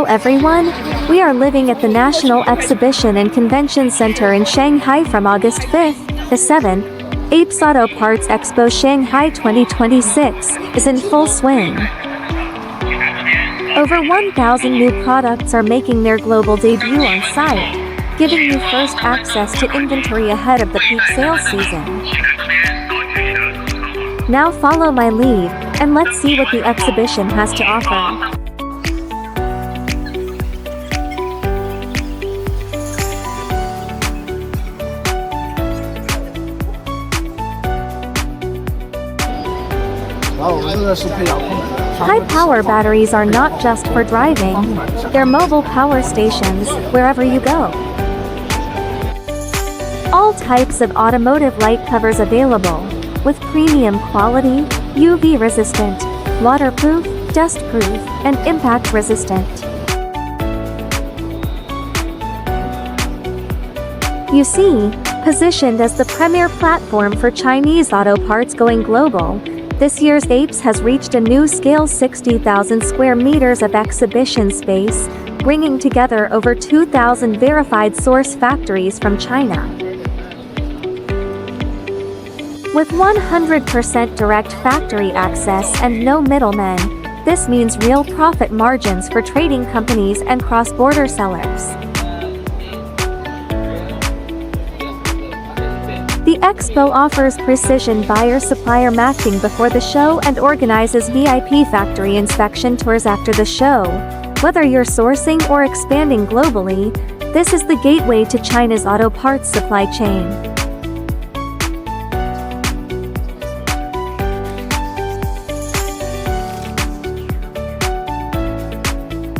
everyone, we are living at the National Exhibition and Convention Center in Shanghai from August 5th to 7th. APES Auto Parts Expo Shanghai 2026 is in full swing. Over 1,000 new products are making their global debut on site, giving you first access to inventory ahead of the peak sales season. Now follow my lead, and let's see what the exhibition has to offer. High-power batteries are not just for driving, they're mobile power stations, wherever you go. All types of automotive light covers available, with premium quality, UV-resistant, waterproof, dust-proof, and impact-resistant. You see, positioned as the premier platform for Chinese auto parts going global, this year's APES has reached a new scale: 60,000 square meters of exhibition space, bringing together over 2,000 verified source factories from China. With 100% direct factory access and no middlemen, this means real profit margins for trading companies and cross-border sellers. The Expo offers precision buyer-supplier matching before the show and organizes VIP factory inspection tours after the show. Whether you're sourcing or expanding globally, this is the gateway to China's auto parts supply chain.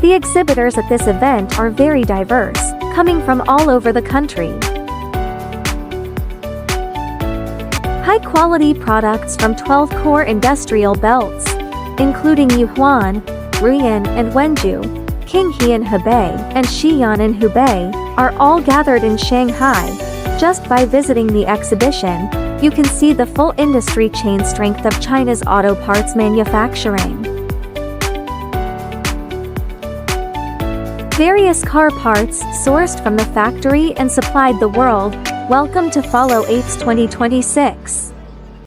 The exhibitors at this event are very diverse, coming from all over the country. High-quality products from 12 core industrial belts, including Yuhuan, Ruyan and Wenzhou, Qinghe in Hebei, and Xi'an in Hubei, are all gathered in Shanghai. Just by visiting the exhibition, you can see the full industry chain strength of China's auto parts manufacturing. Various car parts sourced from the factory and supplied the world. Welcome to follow APES 2026.